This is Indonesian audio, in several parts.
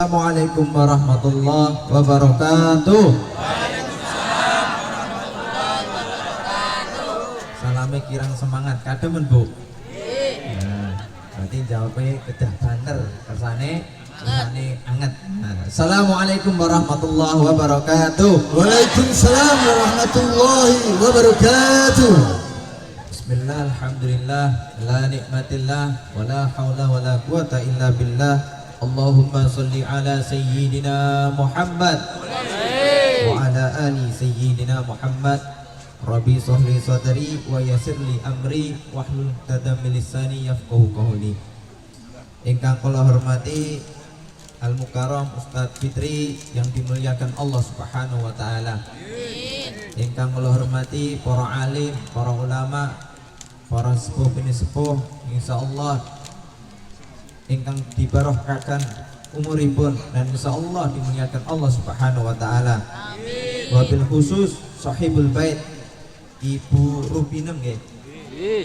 Assalamualaikum warahmatullahi wabarakatuh. Salame kirang semangat kademen Bu. Nah, berarti jawabnya kedah banter kersane anget. Nah, Assalamualaikum warahmatullahi wabarakatuh. Waalaikumsalam warahmatullahi wabarakatuh. Bismillah, alhamdulillah, la nikmatillah, wa la hawla wa la quwata illa billah. Allahumma salli ala sayyidina Muhammad wa ala ali sayyidina Muhammad. Rabbi sholli sadri wa yassirli amri wahlul 'uqdatam min lisani yafqahu qawli. Ingkang kula hormati Al Mukarram Ustadz Fitri yang dimuliakan Allah Subhanahu wa taala. Ingkang kula hormati para alim, para ulama, para sepuh bini sepuh, insyaallah ingkang dibarokahkan umuripun dan insyaallah dimuliakan Allah Subhanahu wa taala. Wabil khusus sahibul bait Ibu Rubinem nggih.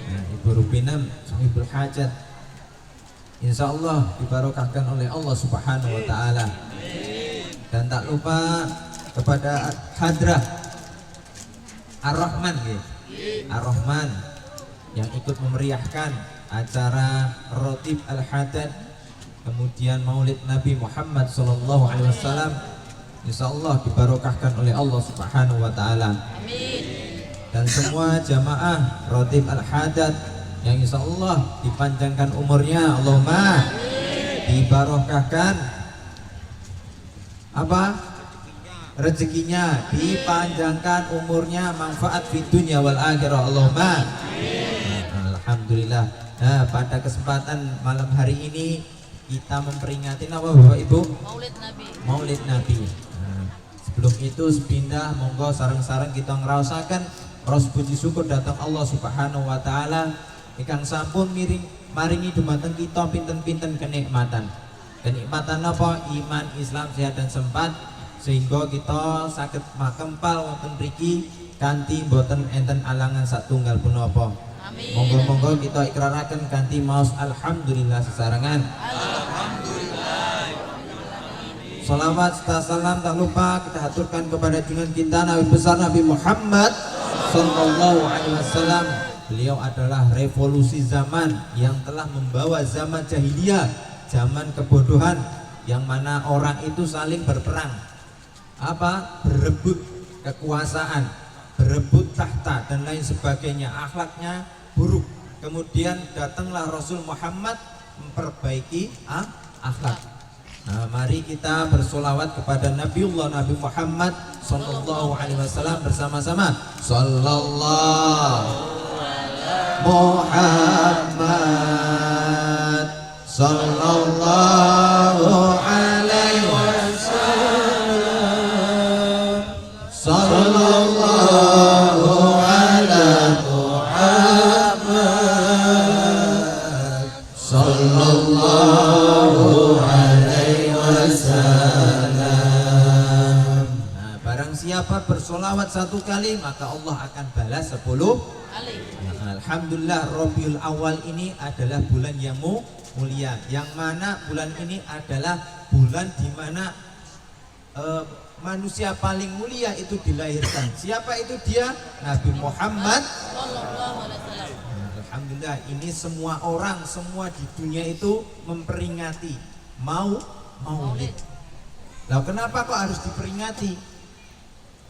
Nah, Ibu Rubinem sahibul hajat. Insyaallah dibarokahkan oleh Allah Subhanahu wa taala. Dan tak lupa kepada Hadrah Ar-Rahman nggih. Ar-Rahman yang ikut memeriahkan acara Rotib Al-Hadad, kemudian Maulid Nabi Muhammad sallallahu alaihi wasallam, insyaallah dibarokahkan oleh Allah Subhanahu wa taala. Dan semua jamaah Rotib Al-Hadad yang insyaallah dipanjangkan umurnya, Allahumma dibarokahkan apa? Rezekinya, dipanjangkan umurnya, manfaat fid dunya wal akhirah, Allahumma. Alhamdulillah. Nah, pada kesempatan malam hari ini kita memperingati apa Bapak Ibu? Maulid Nabi. Maulid Nabi. Nah, sebelum itu sepindah monggo sareng-sareng kita ngerasakan ros puji syukur datang Allah Subhanahu wa taala ingkang sampun maringi dumateng kita pinten-pinten kenikmatan. Kenikmatan apa? Iman, Islam, sehat dan sempat sehingga kita saged makempal wonten mriki kanthi boten enten alangan satunggal punapa. Monggo-monggo kita ikraraken kanthi maos alhamdulillah sesarengan. Alhamdulillah. Salawat serta salam tak lupa kita haturkan kepada junjungan kita Nabi besar Nabi Muhammad sallallahu alaihi wasallam. Beliau adalah revolusi zaman yang telah membawa zaman jahiliyah, zaman kebodohan yang mana orang itu saling berperang. Apa? Berebut kekuasaan, berebut tahta dan lain sebagainya, akhlaknya buruk. Kemudian datanglah Rasul Muhammad memperbaiki akhlak. Nah, mari kita bersolawat kepada Nabiullah Nabi Muhammad sallallahu alaihi wasallam bersama-sama. Sallallahu Muhammad sallallahu alaihi wasallam. Sallallahu ala Muhammad sallallahu alaihi wasallam. Nah, barang siapa bersolawat satu kali maka Allah akan balas 10 kali. Nah, alhamdulillah Rabiul Awal ini adalah bulan yang mulia, yang mana bulan ini adalah bulan di mana manusia paling mulia itu dilahirkan. Siapa itu dia? Nabi Muhammad Sallallahu alaihi wasallam. Alhamdulillah ini semua orang, semua di dunia itu memperingati maulid. Lah kenapa kok harus diperingati?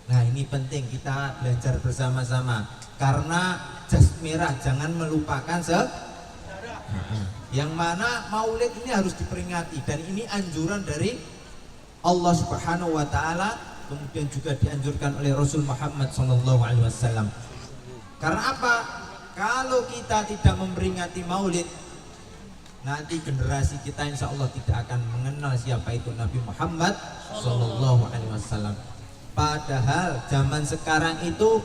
Nah, ini penting kita belajar bersama-sama. Karena jas merah jangan melupakan yang mana maulid ini harus diperingati dan ini anjuran dari Allah Subhanahu wa taala, kemudian juga dianjurkan oleh Rasul Muhammad sallallahu alaihi wasallam. Karena apa? Kalau kita tidak memperingati maulid, nanti generasi kita insya Allah tidak akan mengenal siapa itu Nabi Muhammad sallallahu alaihi wasallam. Padahal zaman sekarang itu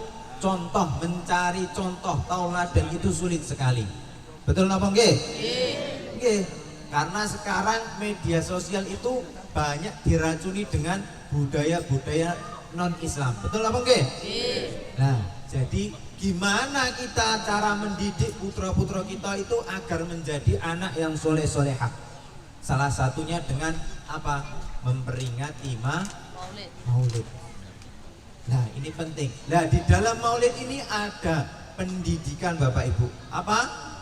mencari contoh tauladan itu sulit sekali. Betul napa nggih? Nggih. Karena sekarang media sosial itu banyak diracuni dengan budaya-budaya non-Islam. Betul apa nggih? Nah, jadi gimana kita cara mendidik putra-putra kita itu agar menjadi anak yang soleh-solehah? Salah satunya dengan apa? Memperingati Maulid. maulid. Nah, ini penting. Nah, di dalam maulid ini ada pendidikan Bapak Ibu. Apa?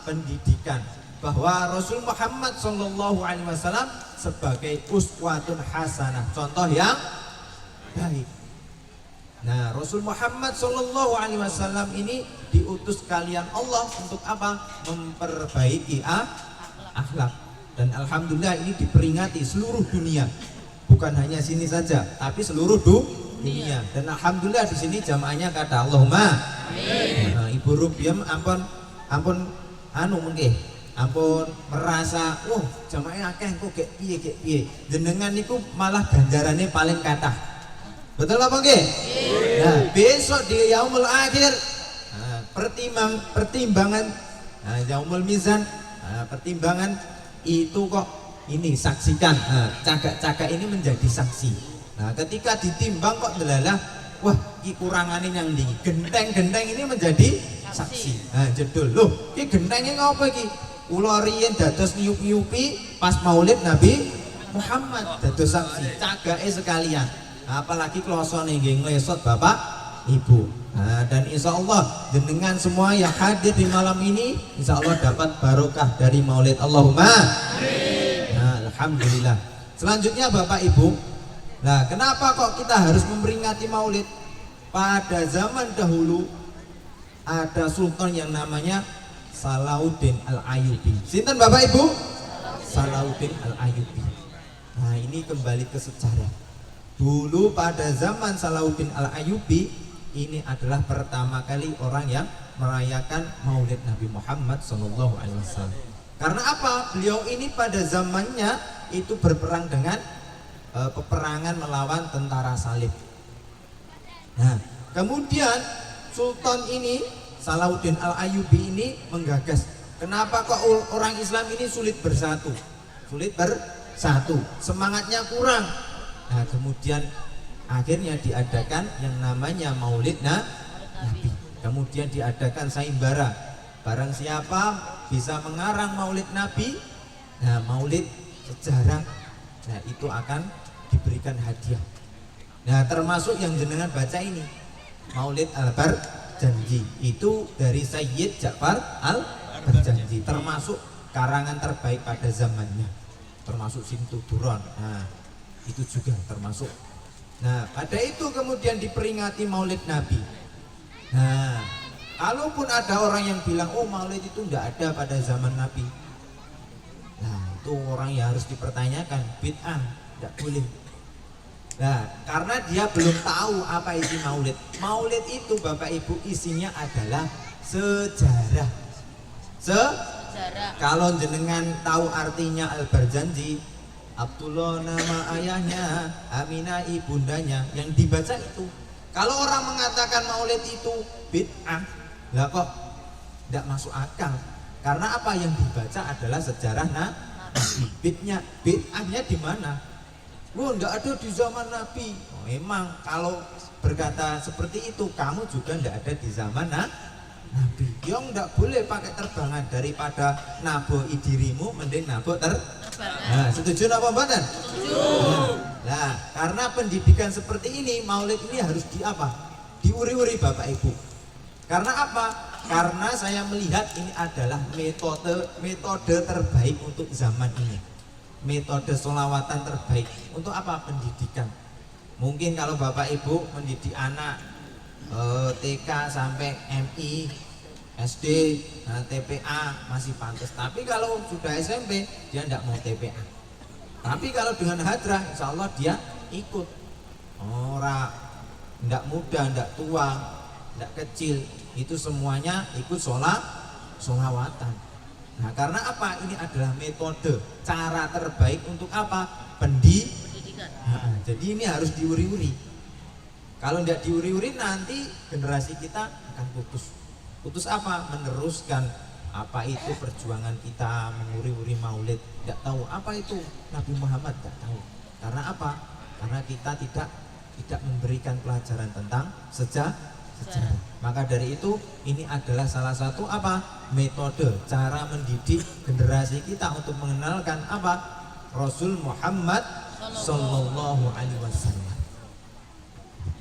Pendidikan bahwa Rasul Muhammad SAW sebagai uswatun hasanah, contoh yang baik. Nah, Rasul Muhammad SAW ini diutus kalian Allah untuk apa? Memperbaiki akhlak. Dan alhamdulillah ini diperingati seluruh dunia. Bukan hanya sini saja, tapi seluruh dunia. Dan alhamdulillah di sini jamaahnya kata Allahumma amin. Nah, Ibu Rubiam ampun mungkin ampun merasa jamaahnya akeh kok gek piye. Jenengan niku malah ganjarannya paling kathah. Betul apa nggih? Nah, besok di yaumul akhir pertimbangan yaumul mizan, pertimbangan itu kok ini saksikan. Nah, cagak-cagak ini menjadi saksi. Nah, ketika ditimbang kok delalah, wah, iki kurangane yang ndi? Genteng-genteng ini menjadi saksi. Nah, jedul. Loh, iki gentenge ngopo iki? Kula riyen dados niup-niupi pas Maulid Nabi Muhammad dados saksi. Cagake sekalian. Nah, apalagi klosone nggih nglesot Bapak Ibu. Nah, dan insya Allah jenengan semua yang hadir di malam ini insya Allah dapat barokah dari Maulid. Allahumma amin. Alhamdulillah. Selanjutnya Bapak Ibu, nah kenapa kok kita harus memperingati maulid? Pada zaman dahulu ada sultan yang namanya Salahuddin Al-Ayyubi. Sinten Bapak Ibu? Salahuddin Al-Ayyubi. Nah, ini kembali ke sejarah. Dulu pada zaman Salahuddin Al-Ayyubi ini adalah pertama kali orang yang merayakan maulid Nabi Muhammad SAW. Karena apa? Beliau ini pada zamannya itu berperang dengan peperangan melawan tentara salib. Nah, kemudian Sultan ini Salahuddin Al-Ayyubi ini menggagas, kenapa kok orang Islam ini sulit bersatu? Semangatnya kurang. Nah, kemudian akhirnya diadakan yang namanya Maulid Nabi. Kemudian diadakan sayembara. Barang siapa bisa mengarang maulid Nabi, nah maulid sejarah, nah itu akan diberikan hadiah. Nah, termasuk yang jenengan baca ini Maulid Al-Barjanji, itu dari Sayyid Ja'far Al-Barjanji, termasuk karangan terbaik pada zamannya, termasuk Sintuduron. Nah, itu juga termasuk. Nah, pada itu kemudian diperingati maulid Nabi. Nah, kalaupun ada orang yang bilang, oh maulid itu tidak ada pada zaman Nabi, nah itu orang yang harus dipertanyakan, bid'ah, tidak boleh. Nah, karena dia belum tahu apa isi maulid. Maulid itu Bapak Ibu isinya adalah sejarah. Kalau jenengan tahu artinya Al-Barjanji, Abdullah nama ayahnya, Aminah ibundanya, yang dibaca itu. Kalau orang mengatakan maulid itu bid'ah, lah kok tidak masuk akal. Karena apa yang dibaca adalah sejarah Nabi. Bid'ahnya di mana? Loh, tidak ada di zaman Nabi. Oh, emang kalau berkata seperti itu, kamu juga tidak ada di zaman Nabi. Yang tidak boleh pakai terbangan, daripada naboi dirimu mending nabok Nah, setuju apa mboten? Setuju. Nah, karena pendidikan seperti ini, maulid ini harus diuri-uri Bapak Ibu. Karena apa? Karena saya melihat ini adalah metode terbaik untuk zaman ini. Metode sholawatan terbaik untuk apa? Pendidikan. Mungkin kalau Bapak Ibu mendidik anak TK sampai MI, SD, TPA masih pantas. Tapi kalau sudah SMP dia tidak mau TPA. Tapi kalau dengan hadrah, insya Allah dia ikut. Orang tidak muda, tidak tua, tidak kecil, itu semuanya ikut sholawatan. Nah, karena apa? Ini adalah metode, cara terbaik untuk apa? Pendidikan. Nah, jadi ini harus diuri-uri. Kalau tidak diuri-uri nanti generasi kita akan putus. Putus apa? Meneruskan apa itu perjuangan kita menguri-uri maulid. Tidak tahu apa itu Nabi Muhammad, tidak tahu. Karena apa? Karena kita tidak memberikan pelajaran tentang sejarah. Maka dari itu ini adalah salah satu apa? Metode cara mendidik generasi kita untuk mengenalkan apa? Rasul Muhammad sallallahu alaihi wasallam.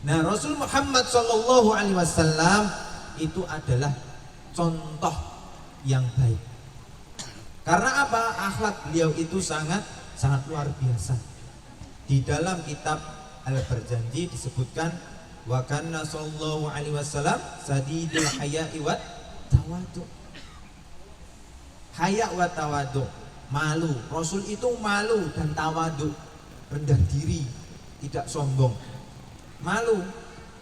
Nah, Rasul Muhammad sallallahu alaihi wasallam itu adalah contoh yang baik. Karena apa? Akhlak beliau itu sangat luar biasa. Di dalam kitab Al-Barjanji disebutkan wa kana sallallahu alaihi wasallam sadidul haya'i wat tawadu. Haya wa tawadu, malu. Rasul itu malu dan tawadu, rendah diri, tidak sombong. Malu.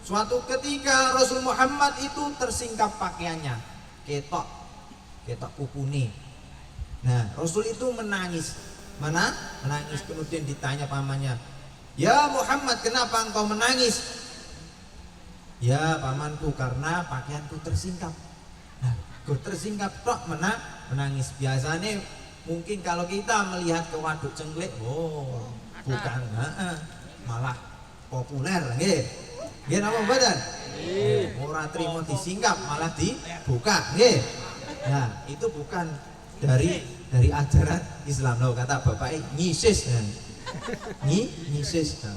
Suatu ketika Rasul Muhammad itu tersingkap pakaiannya, ketok kupune. Nah, Rasul itu menangis. Menangis, kemudian ditanya pamannya, "Ya Muhammad, kenapa engkau menangis?" "Ya pamanku, karena pakaianku tersingkap." Nah, tersingkap tok menangis. Biasanya mungkin kalau kita melihat ke waduk cengklik, bukan, malah populer, nggih. Nggih napa mboten? Ora trimo disingkap malah dibuka, nggih. Nah, itu bukan dari ajaran Islam. Loh, kata bapak nyisis. Nyisis.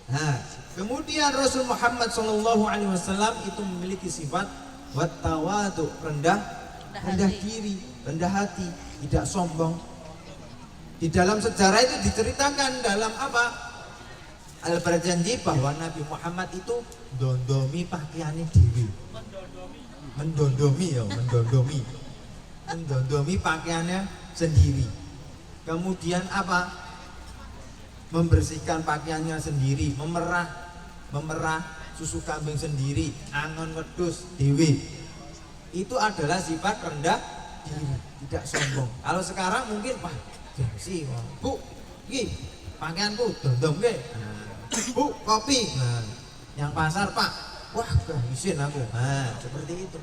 Nah, kemudian Rasul Muhammad sallallahu alaihi wasallam itu memiliki sifat wat tawadu, rendah diri, rendah hati, tidak sombong. Di dalam sejarah itu diceritakan dalam apa? Al-Barjanji bahwa Nabi Muhammad itu dondomi pakaiannya dewi. Mendondomi pakaiannya sendiri. Kemudian apa? Membersihkan pakaiannya sendiri, memerah susu kambing sendiri, angon wedhus dewi. Itu adalah sifat rendah diri, tidak sombong. Kalau sekarang mungkin gengsi, Bu, iki pakaianku dondom nggih. Bu, kopi. Nah, yang pasar, Pak. Wah, izin aku. Nah, seperti itu.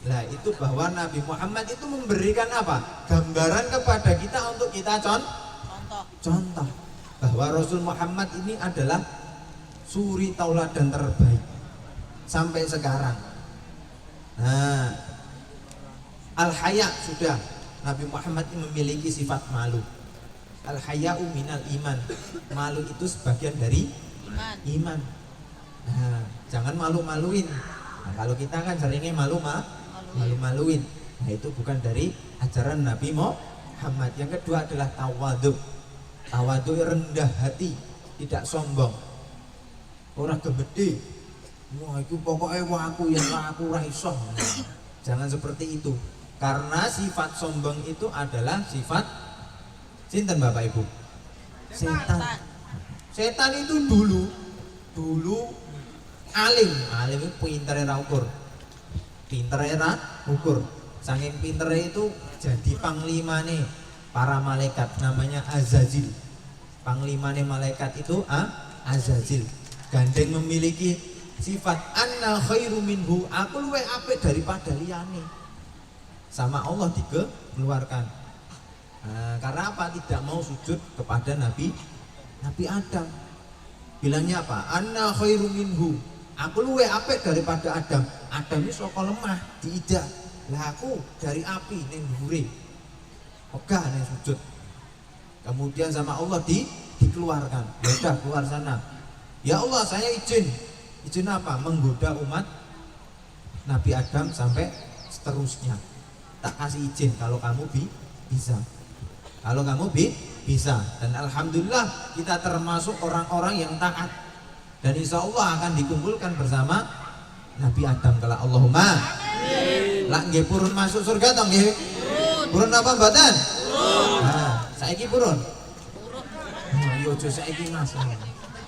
Nah, itu bahwa Nabi Muhammad itu memberikan apa? Gambaran kepada kita untuk kita contoh. Bahwa Rasul Muhammad ini adalah suri tauladan terbaik sampai sekarang. Nah, al-haya sudah. Nabi Muhammad ini memiliki sifat malu. Al-haya'u minal iman. Malu itu sebagian dari iman. Nah, jangan malu-maluin. Nah, kalau kita kan seringnya malu-maluin. Nah, itu bukan dari ajaran Nabi Muhammad. Yang kedua adalah tawadu. Tawadu rendah hati, tidak sombong. Orang gede. Wah, itu pokoknya aku ora iso. Jangan seperti itu. Karena sifat sombong itu adalah sifat sinten Bapak Ibu? Setan itu dulu alim itu pintere ra ukur. Saking pintere itu jadi panglimane para malaikat, namanya Azazil. Panglimane malaikat itu Azazil. Gandeng memiliki sifat anna khairu minhu, aku luwih apik daripada liyane. Sama Allah dikeluarkan. Nah, karena apa? Tidak mau sujud kepada Nabi Adam. Bilangnya apa? Anna khairu minhu, aku luwe apik daripada Adam. Adam ini saka lemah diijak. Lah aku dari api ning dhuwure. Ogah ning sujud. Kemudian sama Allah dikeluarkan. Ya udah keluar sana. Ya Allah, saya izin apa? Menggoda umat Nabi Adam sampai seterusnya. Tak kasih izin kalau kamu bisa. Kalau kamu bisa. Dan alhamdulillah kita termasuk orang-orang yang taat. Dan insya Allah akan dikumpulkan bersama Nabi Adam kala Allahumma. Lah nggih purun masuk surga toh nggih? Purun apa mboten? Purun. Nah, saiki purun. Nah, yo aja saiki Mas.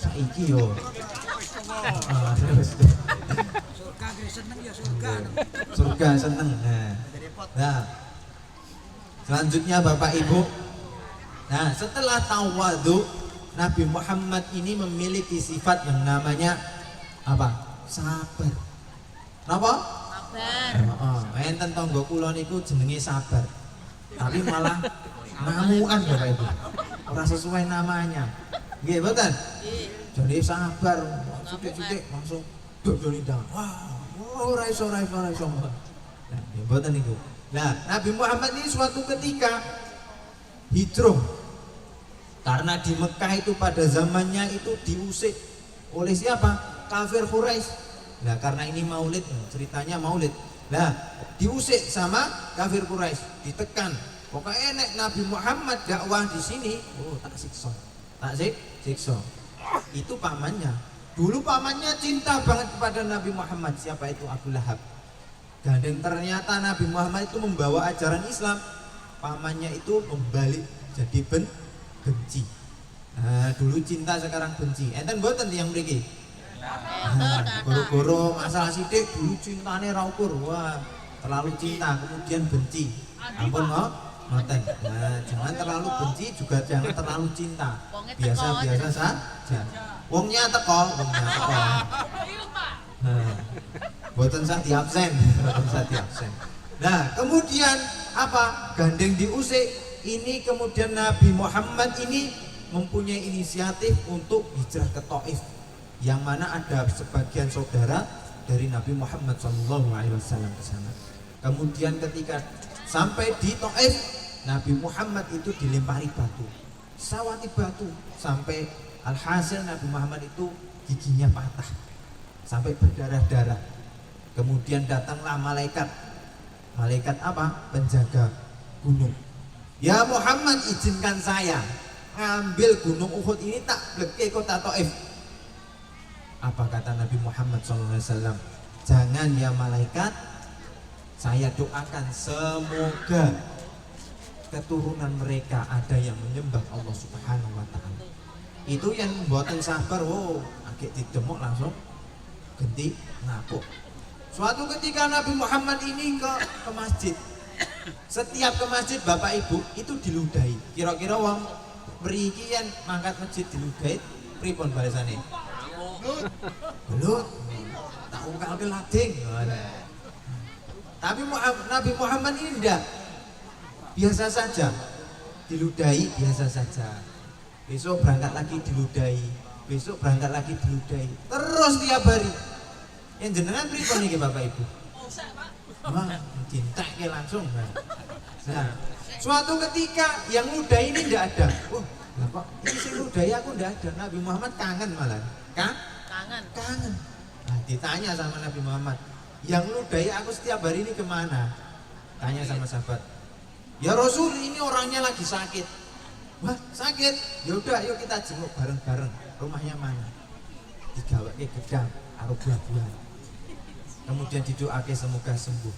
Saiki yo. Surga seneng. Nah, selanjutnya Bapak Ibu. Nah, setelah tawadu, Nabi Muhammad ini memiliki sifat yang namanya apa? Sabar. Napa? Sabar. Enten tangga kula niku jenenge sabar. Tapi malah namukan Bapak Ibu. Ora sesuai namanya. Nggih, mboten? Nggih. Jadi sabar, sithik-sithik langsung dodoli ndang. Wah, ora iso. Nah, nggih mboten niku. Nah, Nabi Muhammad ini suatu ketika hijrah Karena di Mekah itu pada zamannya itu diusik oleh siapa? Kafir Quraisy. Nah, karena ini maulid, ceritanya maulid. Nah, diusik sama kafir Quraisy, ditekan. Pokoknya nek Nabi Muhammad dakwah di sini, oh tak siksa. Tak siksa. Itu pamannya. Dulu pamannya cinta banget kepada Nabi Muhammad. Siapa itu? Abu Lahab. Gandeng, ternyata Nabi Muhammad itu membawa ajaran Islam. Pamannya itu membalik jadi benci. Nah, dulu cinta sekarang benci. Enten mboten yang mriki? Nah, goro-goro masalah sidik dulu cintane ra ukur. Wah, terlalu cinta kemudian benci. Ampun ngoten. Nah, jangan terlalu benci juga jangan terlalu cinta. Biasa-biasa saja. Wongnya teko. Nah, boten sah di absen. Nah, kemudian apa? Gandeng diusik. Ini kemudian Nabi Muhammad ini mempunyai inisiatif untuk hijrah ke Taif, yang mana ada sebagian saudara dari Nabi Muhammad SAW ke sana. Kemudian ketika sampai di Taif, Nabi Muhammad itu dilempari batu, sawati batu, sampai alhasil Nabi Muhammad itu giginya patah, sampai berdarah-darah. Kemudian datanglah malaikat apa? Penjaga gunung. Ya Muhammad, izinkan saya ngambil gunung Uhud ini tak bleke kota Taif. Apa kata Nabi Muhammad SAW? Jangan ya malaikat, saya doakan semoga keturunan mereka ada yang menyembah Allah Subhanahu wa Ta'ala. Itu yang membuatkan sabar. Wow, agak didemok langsung ganti ngapuk. Suatu ketika Nabi Muhammad ini ke masjid. Setiap ke masjid Bapak Ibu itu diludahi. Kira-kira wong mriki yen mangkat masjid diludahi pripun balesane? Belut. Tak ungkalke lading. Tapi Nabi Muhammad ini enggak. Biasa saja. Diludahi biasa saja. Besok berangkat lagi diludahi. Besok berangkat lagi diludahi. Terus tiap hari. Yang jenengan pripun iki Bapak Ibu? Wah, cintai langsung. Nah, suatu ketika yang muda ini tidak ada. Oh, lah kok ini sing ludahi aku tidak ada. Nabi Muhammad kangen malah. Kangen. Nah, ditanya sama Nabi Muhammad, yang ludahi aku setiap hari ini kemana? Tanya sama sahabat. Ya Rasul, ini orangnya lagi sakit. Wah, sakit? Yaudah, yuk kita jenguk bareng-bareng. Rumahnya mana? Digawake gedang karo buah-buahan. Kemudian didoake semoga sembuh.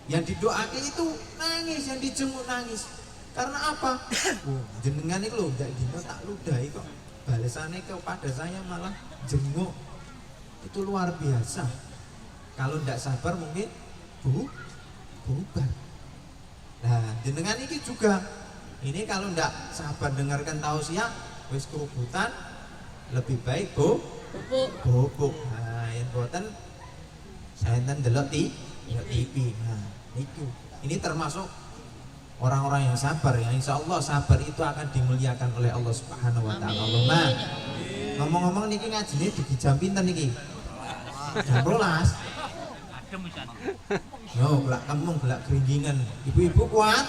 Yang didoake itu nangis, yang dijenguk nangis. Karena apa? Oh, jenengan itu loh, ndak dino tak ludahi kok. Balasannya kepada saya malah jenguk. Itu luar biasa. Kalau ndak sabar mungkin bubar. Nah, jenengan ini juga. Ini kalau ndak sabar dengarkan tausiah, wis kerubutan, lebih baik bobok. Nah, yang boten saya ndelok TV. Nah, itu. Ini termasuk orang-orang yang sabar ya. Insya Allah sabar itu akan dimuliakan oleh Allah Subhanahu wa Ta'ala. Allahumma. Ngomong-ngomong niki ngajine di jam pinten niki? Jam 12. Yo, gelak kemung, gelak keringgingan. Ibu-ibu kuat?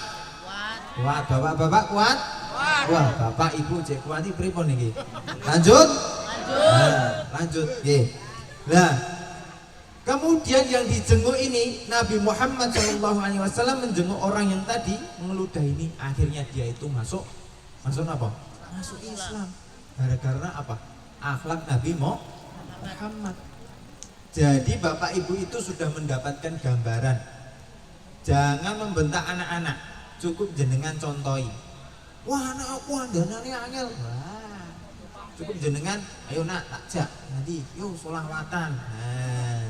Kuat. Bapak-bapak kuat? Wah, bapak ibu cek kuat iki pripun niki? Lanjut? Nah, lanjut. Nggih. Nah, kemudian yang dijenguk ini Nabi Muhammad SAW menjenguk orang yang tadi meludah ini. Akhirnya dia itu masuk apa? Masuk Islam. Gara-gara apa? Akhlak Nabi Muhammad. Jadi bapak ibu itu sudah mendapatkan gambaran. Jangan membentak anak-anak, cukup jenengan contohi. Wah, anak aku andanane angel. Wah, cukup jenengan, ayo nak takjak nanti, yo sholawatan. Nah,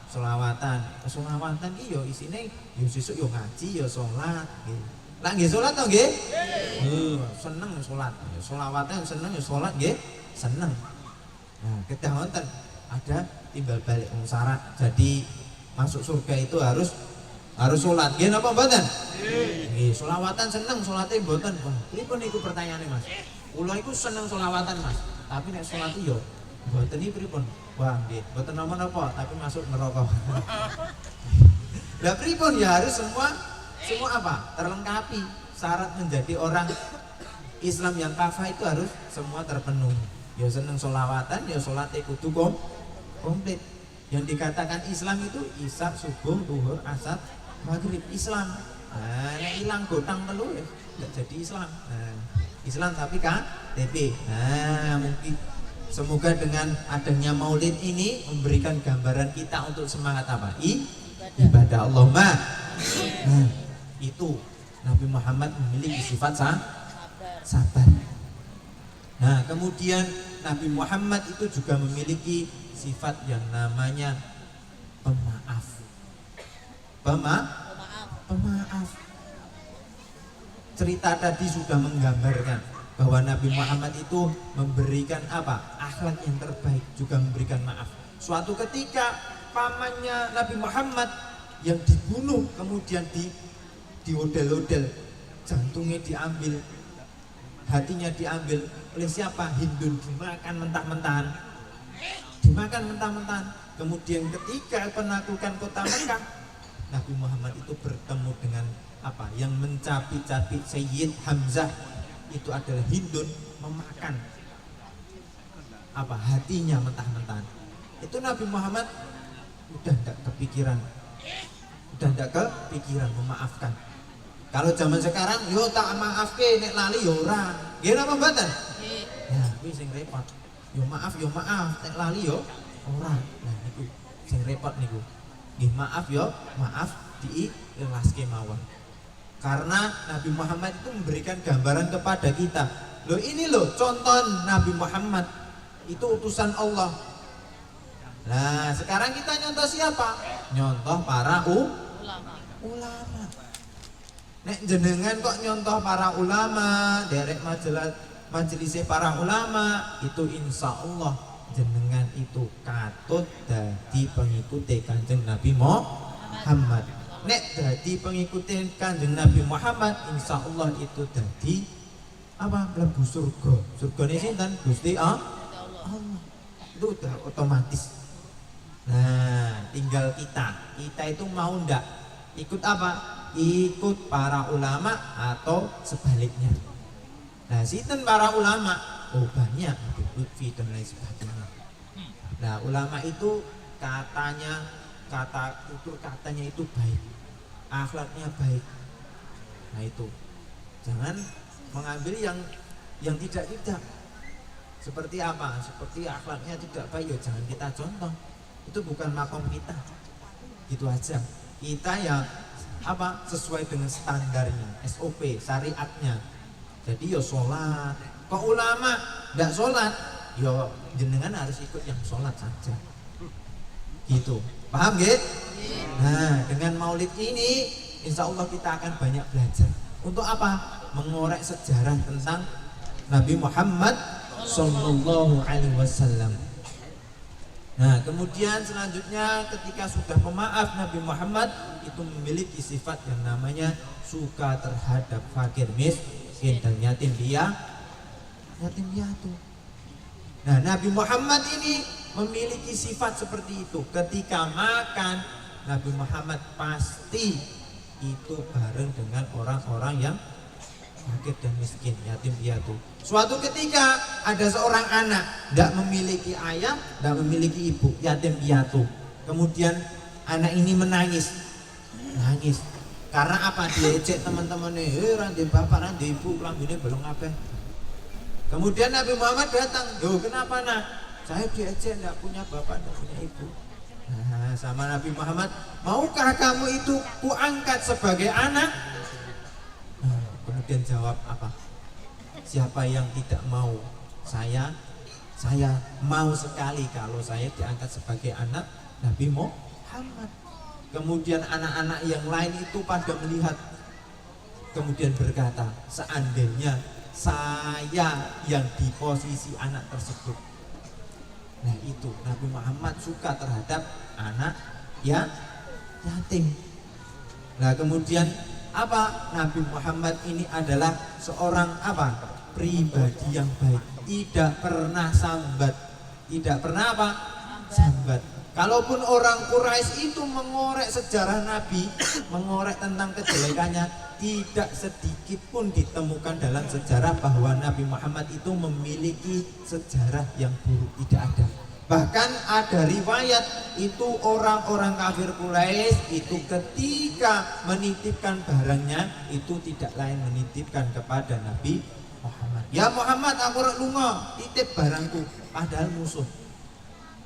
Sholawatan iki yo isine yo sesuk yo ngaji yo salat nggih. Lah nggih salat to nggih? Seneng salat. Yo sholawatan seneng yo salat nggih, seneng. Nah, kedah wonten ada timbal balik syarat. Jadi masuk surga itu harus salat. Nggih napa mboten? Nggih, sholawatan seneng, salate mboten. Wah, pripun niku pertanyaane Mas? Kula iku seneng sholawatan Mas, tapi nek salat yo mboten iki pripun? Wah, nggih, mboten napa-napa, tapi masuk neraka. Lah pripun ya harus semua apa? Terlengkapi syarat menjadi orang Islam yang kafah itu harus semua terpenuhi. Ya seneng sholawatan, ya sholatnya kudu komplit. Yang dikatakan Islam itu isya, subuh, duhur, asar, maghrib, Islam. Nah, hilang gotang telu ya nggak jadi Islam. Nah, Islam tapi KTP. Nah, mungkin semoga dengan adanya Maulid ini memberikan gambaran kita untuk semangat apa? Ibadah Allahumma. Nah, itu Nabi Muhammad memiliki sifat sabar. Nah, kemudian Nabi Muhammad itu juga memiliki sifat yang namanya pemaaf. Pemaaf. Cerita tadi sudah menggambarkan bahwa Nabi Muhammad itu memberikan apa? Akhlak yang terbaik, juga memberikan maaf. Suatu ketika pamannya Nabi Muhammad yang dibunuh, kemudian diodel-odel, jantungnya diambil, hatinya diambil oleh siapa? Hindun, dimakan mentah-mentahan. Kemudian ketika penaklukan kota Mekah, Nabi Muhammad itu bertemu dengan apa? Yang mencapik-capik Sayyid Hamzah itu adalah Hindun, memakan apa? Hatinya mentah-mentahan. Itu Nabi Muhammad udah tidak kepikiran memaafkan. Kalau zaman sekarang yo tak maafke nek lali yo ora. Nggih napa mboten? Nggih. Ya, kuwi sing repot. Yo maaf nek lali yo ora. Nah niku sing repot niku. Nggih maaf diikhlaske mawon. Karena Nabi Muhammad itu memberikan gambaran kepada kita. Loh ini loh contoh Nabi Muhammad itu utusan Allah. Nah, sekarang kita nyontoh siapa? Nyontoh para ulama. Nek jenengan kok nyontoh para ulama, derek majelis para ulama, itu insya Allah jenengan itu katut dadi pengikuti Kanjeng Nabi Muhammad. Nek dadi pengikuti Kanjeng Nabi Muhammad, insya Allah itu dadi apa? Mlebu surga. Surgane sinten? Gusti Allah. Itu udah otomatis. Nah, tinggal kita itu mau ndak ikut apa? Ikut para ulama atau sebaliknya. Nah, sinten para ulama? Oh banyak, Lutfi dan lain sebagainya. Nah, ulama itu katanya itu baik, akhlaknya baik. Nah itu, jangan mengambil yang tidak. Seperti apa? Seperti akhlaknya tidak baik, ya jangan kita contoh. Itu bukan makom kita, gitu aja. Kita yang apa sesuai dengan standarnya, SOP, syariatnya. Jadi ya sholat. Kok ulama nggak sholat? Ya jenengan harus ikut yang sholat saja. Gitu, paham gitu? Nah, dengan Maulid ini, insya Allah kita akan banyak belajar. Untuk apa? Mengorek sejarah tentang Nabi Muhammad Sallallahu Alaihi Wasallam. Nah, kemudian selanjutnya ketika sudah pemaaf, Nabi Muhammad itu memiliki sifat yang namanya suka terhadap fakir miskin dan yatim piatu. Nah, Nabi Muhammad ini memiliki sifat seperti itu. Ketika makan, Nabi Muhammad pasti itu bareng dengan orang-orang yang fakir dan miskin, yatim piatu. Suatu ketika ada seorang anak tidak memiliki ayah, tidak memiliki ibu, yatim piatu. Kemudian anak ini menangis. Karena apa? Diejek teman-temannya, ranti bapak, ranti ibu, kelambine belum apa. Kemudian Nabi Muhammad datang, kenapa nak? Saya diejek, tidak punya bapak, tidak punya ibu. Nah, sama Nabi Muhammad, maukah kamu itu kuangkat sebagai anak? Nah, kemudian jawab apa? Siapa yang tidak mau? Saya mau sekali kalau saya diangkat sebagai anak Nabi Muhammad. Kemudian anak-anak yang lain itu pada melihat, kemudian berkata, seandainya saya yang di posisi anak tersebut. Nah itu Nabi Muhammad suka terhadap anak yatim. Nah kemudian apa? Nabi Muhammad ini adalah seorang apa? Pribadi yang baik, tidak pernah sambat, tidak pernah apa? Sambat. Kalaupun orang Quraisy itu mengorek sejarah Nabi, mengorek tentang kejelekannya, tidak sedikit pun ditemukan dalam sejarah bahwa Nabi Muhammad itu memiliki sejarah yang buruk, tidak ada. Bahkan ada riwayat itu orang-orang kafir Quraisy itu ketika menitipkan barangnya itu tidak lain menitipkan kepada Nabi Muhammad. Ya Muhammad, aku rek lunga, titip barangku, padahal musuh.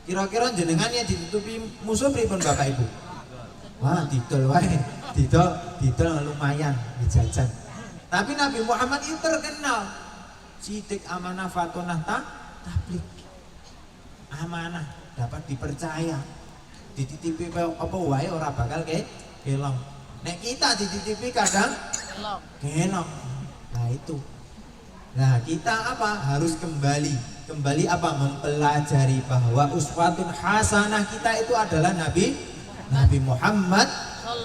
Kira-kira jenengan yang ditutupi musuh pripun Bapak Ibu? Wah, didol wae. Didol lumayan dijajan. Tapi Nabi Muhammad itu terkenal sidik amanah fatonah tablik. Amanah dapat dipercaya. Dititipi apa wae ora bakal kelong. Nek kita dititipi kadang kelong. Nah itu. Nah kita apa? Harus kembali apa? Mempelajari bahwa uswatun hasanah kita itu adalah Nabi Muhammad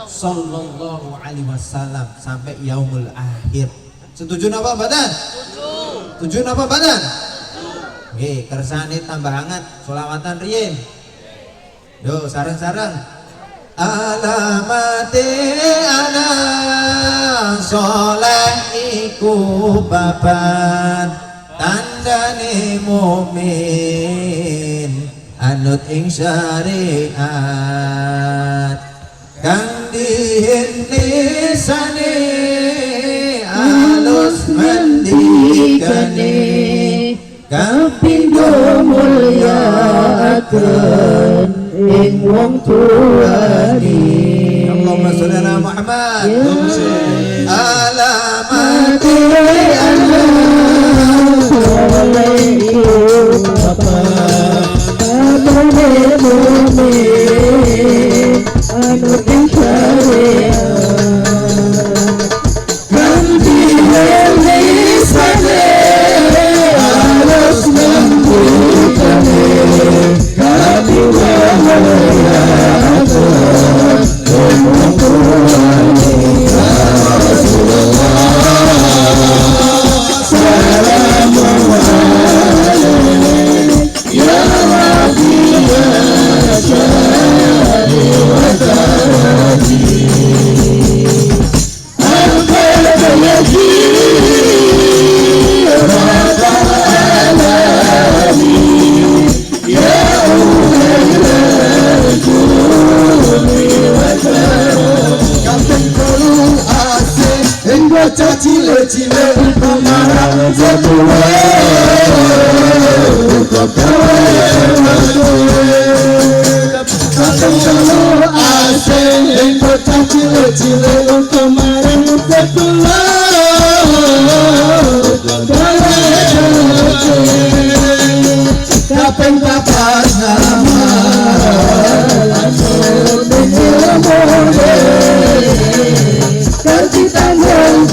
sallallahu alaihi wasallam sampai yaumul akhir. Setuju napa mboten? Setuju napa mboten? Nggih, kersane tambah hangat selawatan riyin. Yo sareng-sareng. Alamate ana soleh iku baban tandane mukmin anut ing syariat kang dihinisane alus mendikane kapindo mulyaaken ing wong tuani. Allahumma sholli ala Muhammad. Alamati ana alaihi bapak abane mu'min anu syariat kan dihelisane alus mendikane kami cile-cile pemarang setuwe ketemu asing yang bocah cile-cile pemarang setuwe kapeng papat nama kasih tanggung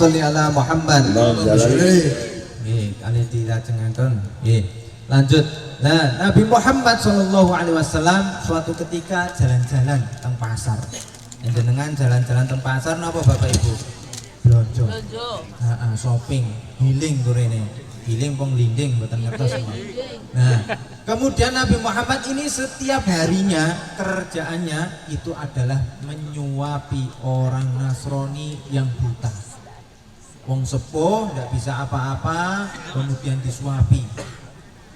sholli ala Muhammad. Nggih, kali dilajengaken. Nggih. Lanjut. Nah, Nabi Muhammad sallallahu alaihi wasallam suatu ketika jalan-jalan teng pasar. Jenengan jalan-jalan teng pasar napa Bapak Ibu? Blonjo. Lojo. Heeh, shopping, healing tuh rene. Healing pong linding mboten ngertos. Nah, kemudian Nabi Muhammad ini setiap harinya kerjaannya itu adalah menyuapi orang Nasrani yang buta. Wong sepuh nggak bisa apa-apa, kemudian disuapi.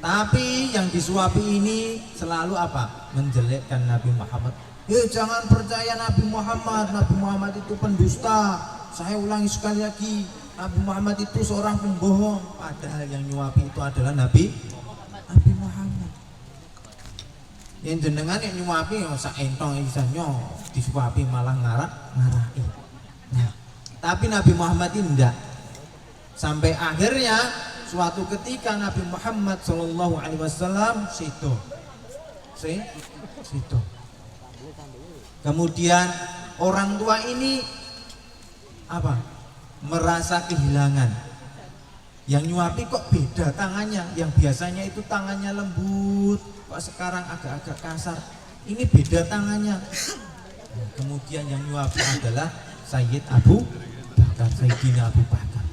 Tapi yang disuapi ini selalu apa? Menjelekkan Nabi Muhammad. Jangan percaya Nabi Muhammad. Nabi Muhammad itu pendusta. Saya ulangi sekali lagi, Nabi Muhammad itu seorang pembohong. Padahal yang nyuapi itu adalah Nabi Muhammad. Yang jenengan yang nyuapi sak entong isanya disuapi malah ngarai. Nah, tapi Nabi Muhammad ini enggak. Sampai akhirnya suatu ketika Nabi Muhammad sallallahu alaihi wasallam situ. Kemudian orang tua ini apa? Merasa kehilangan. Yang nyuapi kok beda tangannya, yang biasanya itu tangannya lembut, kok sekarang agak-agak kasar. Ini beda tangannya. Nah, kemudian yang nyuapi adalah Sayyid Abu Bakar, Sayyidina Abu Bakar.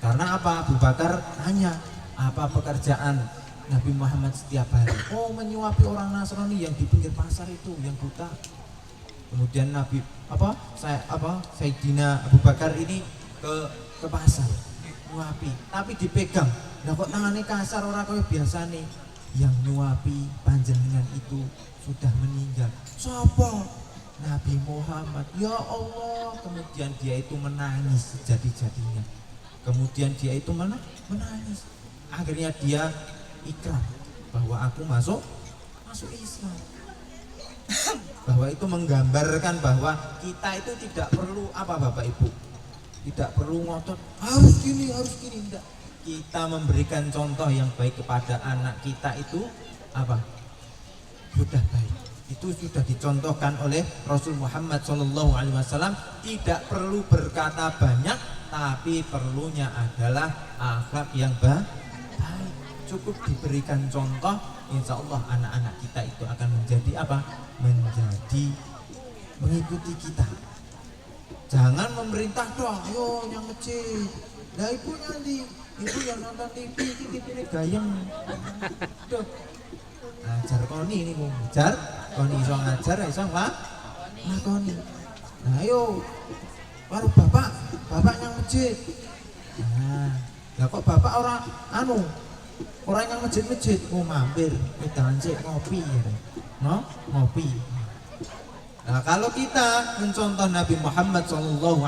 Karena apa? Abu Bakar tanya, apa pekerjaan Nabi Muhammad setiap hari? Oh, menyuapi orang Nasrani yang di pinggir pasar itu, yang buta. Kemudian Sayyidina Abu Bakar ini ke pasar nyuapi, tapi dipegang. Nah kok tangannya kasar orang kaya biasa nih. Yang nyuapi panjenengan itu sudah meninggal. Siapa? Nabi Muhammad. Ya Allah. Kemudian dia itu menangis sejadi-jadinya. Kemudian dia itu menangis. Akhirnya dia ikrar bahwa aku masuk Islam. Bahwa itu menggambarkan bahwa kita itu tidak perlu apa Bapak Ibu, tidak perlu ngotot harus gini enggak. Kita memberikan contoh yang baik kepada anak kita itu apa? Sudah baik. Itu sudah dicontohkan oleh Rasul Muhammad SAW. Tidak perlu berkata banyak, tapi perlunya adalah akhlak yang baik. Cukup diberikan contoh, insya Allah anak-anak kita itu akan menjadi apa? Menjadi mengikuti kita. Jangan memerintah doang, ayo yang kecil. Nah ibu nanti, ibu yang nonton TV ini gayeng. Duh, ngajar koni ini mau ngajar, koni iso ngajar, iso ngakoni. Nah ayo, baru bapak yang masjid. Nah kok bapak orang yang masjid mau mampir, wedangan sik ngopi ya. Ngopi. Nah, kalau kita mencontoh Nabi Muhammad SAW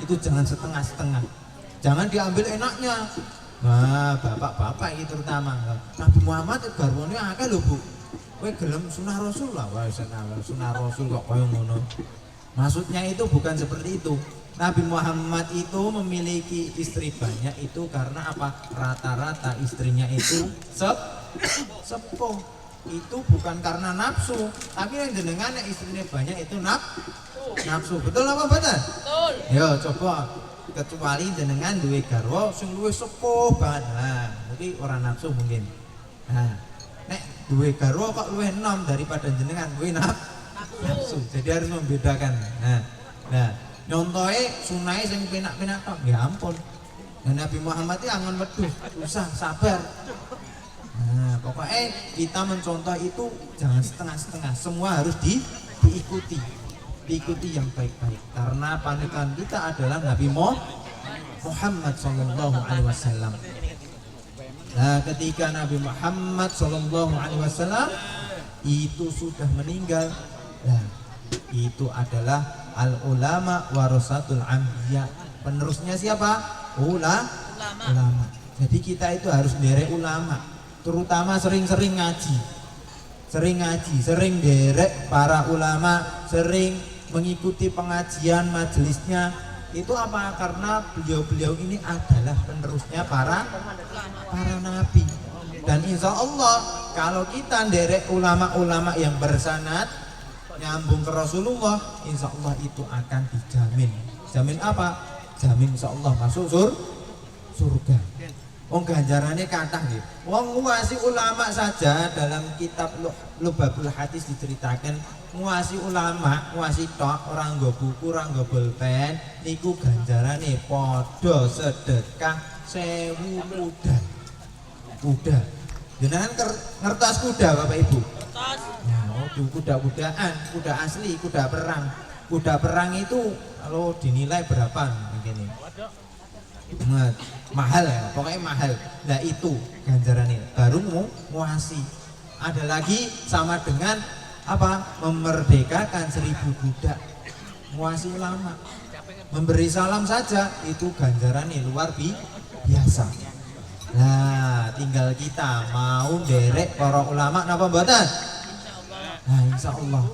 itu jangan setengah-setengah. Jangan diambil enaknya. Nah, bapak-bapak ini terutama. Nabi Muhammad garwane akeh lho, Bu. Kowe gelem sunah Rasul lah, wae sunah Rasul kok koyo ngono. Maksudnya itu bukan seperti itu. Nabi Muhammad itu memiliki istri banyak itu karena apa? Rata-rata istrinya itu sepuh. Itu bukan karena nafsu, tapi yang jenengan yang istrinya banyak itu nafsu. Betul apa betul? Betul. Yo coba, kecuali jenengan duwe garwa sing luwih sepuh banget. Nah, mungkin orang nafsu mungkin. Nah, nek duwe garwa kok luwih enom daripada jenengan duwe nafsu. Jadi harus membedakan. Nah, nyontohe sunahe sing penak-penak tok. Ya ampun. Dan Nabi Muhammad itu angon wedhus, usah sabar. Nah, pokoknya kita mencontoh itu jangan setengah-setengah, semua harus diikuti yang baik-baik. Karena panutan kita adalah Nabi Muhammad SAW. Nah, ketika Nabi Muhammad SAW itu sudah meninggal, nah, itu adalah al-ulama warasatul anbiya. Penerusnya siapa? Ulama. Jadi kita itu harus derek ulama. Terutama sering-sering ngaji, sering derek para ulama, sering mengikuti pengajian majelisnya. Itu apa? Karena beliau-beliau ini adalah penerusnya para nabi. Dan insya Allah kalau kita derek ulama-ulama yang bersanad nyambung ke Rasulullah, insya Allah itu akan dijamin. Jamin apa? jamin insyaallah masuk surga. Wong ganjarane kathah nggih. Wong nguasi ulama saja dalam kitab Lubabul Hadis diceritakan nguasi ulama, nguasi tok orang nggo buku, orang nggo bolpen niku ganjarane padha sedekah 1000 kuda. Kuda. Jenengan ngertos kuda Bapak Ibu? Ngertos. Oh, kuda-kudaan, kuda asli, kuda perang. Kuda perang itu kalau dinilai berapa begini? Mahal ya, pokoknya mahal. Nah itu ganjarannya baru nguasi. Ada lagi sama dengan apa? Memerdekakan 1000 budak. Nguasi ulama. Memberi salam saja itu ganjarannya luar biasa. Nah, tinggal kita mau derek para ulama napa mboten? Nah, insyaallah.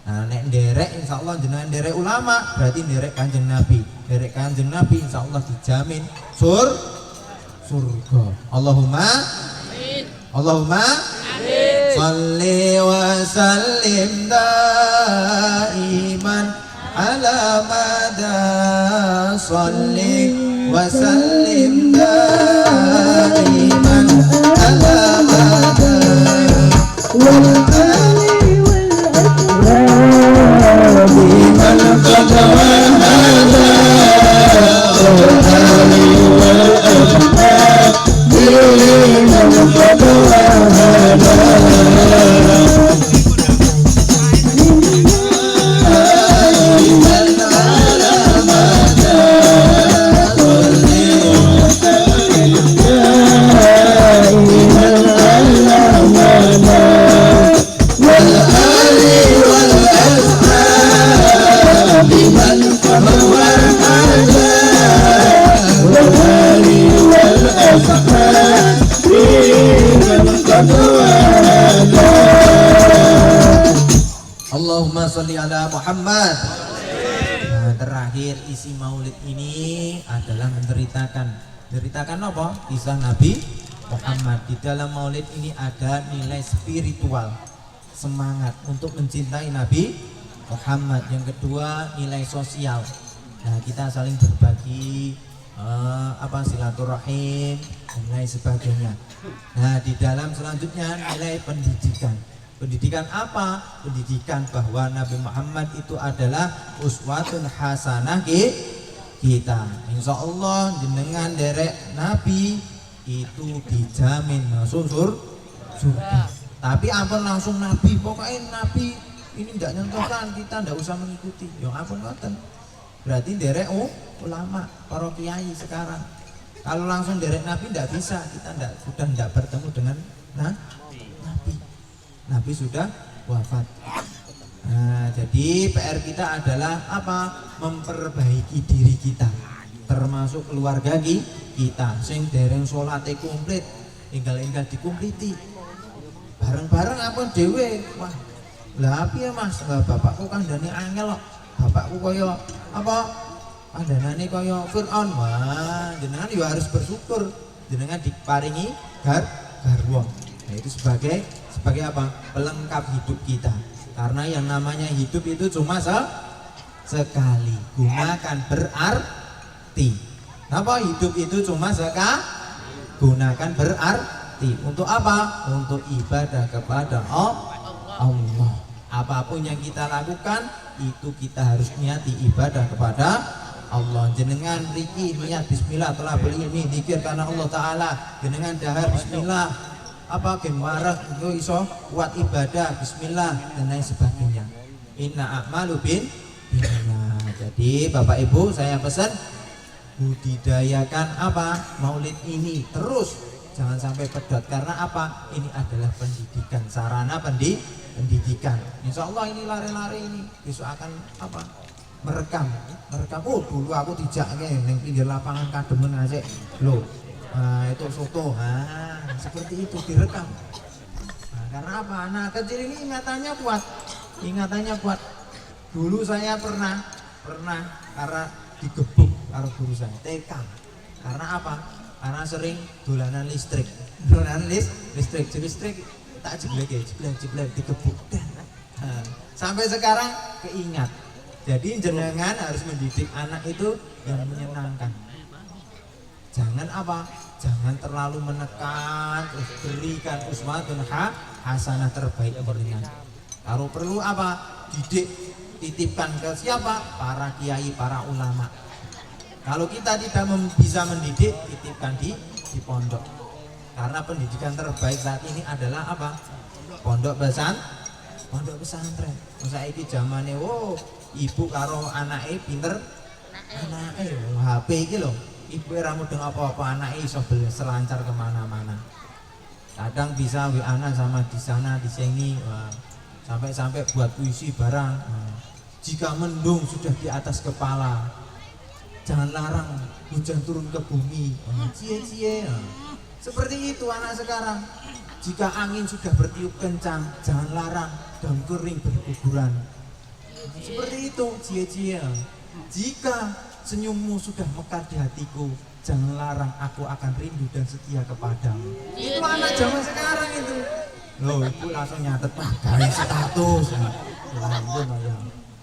Nah, nek derek insyaallah jenengan derek ulama, berarti derek Kanjeng Nabi. Derek Kanjeng Nabi insyaallah dijamin surga. Allahumma amin. Allahumma amin. Shalli wa sallim daiman ala mada shalli wa sallim daiman ala mada wal ali wal akram biman qad wahada wal ali wal akram biman qad wahada Allahumma sholli ala Muhammad. Nah, terakhir isi maulid ini adalah menceritakan apa? Kisah Nabi Muhammad. Di dalam maulid ini ada nilai spiritual, semangat untuk mencintai Nabi Muhammad. Yang kedua nilai sosial. Nah, kita saling berbagi silaturahim dan lain sebagainya. Nah, di dalam selanjutnya nilai pendidikan. Pendidikan apa? Pendidikan bahwa Nabi Muhammad itu adalah uswatun hasanah kita. Insya Allah jenengan derek Nabi itu dijamin masuk surga. Tapi ampun langsung Nabi, pokoknya Nabi ini tidak nyentuhkan, kita tidak usah mengikuti. Yang ampun ngoten. Berarti derek ulama, para kiai sekarang. Kalau langsung derek Nabi tidak bisa, kita sudah tidak bertemu dengan Nabi. Nabi sudah wafat. Nah, jadi PR kita adalah apa? Memperbaiki diri kita, termasuk keluarga kita. Sing dereng salate komplit, enggal-enggal dikumpliti. Bareng-bareng apa dhewe. Wah, lah piye Mas? Lah bapakku kandhane angel kok. Bapakku kaya apa? Kandhanane kaya Firaun. Wah, jenengan ya harus bersyukur jenengan diparingi garwa. Nah, itu sebagai apa? Pelengkap hidup kita. Karena yang namanya hidup itu cuma sekali. Gunakan berarti. Apa hidup itu cuma sekali? Gunakan berarti. Untuk apa? Untuk ibadah kepada Allah. Apapun yang kita lakukan itu kita harus niati ibadah kepada Allah. Jenengan riki niat bismillah telah berilmi zikir karena Allah Ta'ala. Jenengan dahar bismillah apa gemara itu iso kuat ibadah bismillah dan lain sebagainya. Inna a'malu bin binniyat. Jadi Bapak Ibu saya pesan budidayakan apa? Maulid ini terus, jangan sampai pedot. Karena apa? Ini adalah pendidikan, sarana pendidikan. Insya Allah ini lari-lari ini besok akan apa? Merekam. Oh dulu aku dijak neng pinggir lapangan Kademen aja loh. Nah, itu foto, seperti itu direkam. Nah, karena apa? Anak kecil ini ingatannya kuat. Dulu saya pernah karena digebuk karo guru saya TK. Karena apa? Karena sering dolanan listrik. Listrik tak jeblek digebuk. Sampai sekarang keingat. Jadi jenengan harus mendidik anak itu yang menyenangkan. Jangan apa? Jangan terlalu menekan, terus berikan uswatun hasanah terbaik jenengan. Kalau perlu apa? Didik, titipkan ke siapa? Para kiai, para ulama. Kalau kita tidak bisa mendidik, titipkan di pondok. Karena pendidikan terbaik saat ini adalah apa? Pondok pesantren. Masa iki zamane ibu karo anake pinter. Anake HP iki lho. Ibu ora mudeng apa-apa, anake iso selancar kemana-mana. Kadang bisa WA-an sama di sana di sini. Sampai-sampai buat puisi barang. Jika mendung sudah di atas kepala, jangan larang hujan turun ke bumi. Cie-cie. Seperti itu anak sekarang. Jika angin sudah bertiup kencang, jangan larang daun kering berguguran. Seperti itu, cie-cie. Jika senyummu sudah mekar di hatiku, jangan larang aku akan rindu dan setia kepadamu. Itu anak zaman sekarang itu. Loh, ibu langsung nyatet garis status.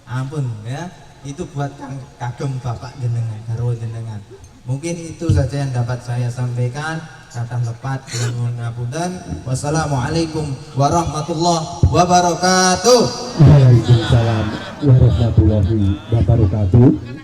Ampun ya. Itu buat kagem bapak jenengan, garwa jenengan. Mungkin itu saja yang dapat saya sampaikan. Kata lepat dengan ngapunten. Wassalamualaikum warahmatullahi wabarakatuh. Waalaikumsalam warahmatullahi wabarakatuh.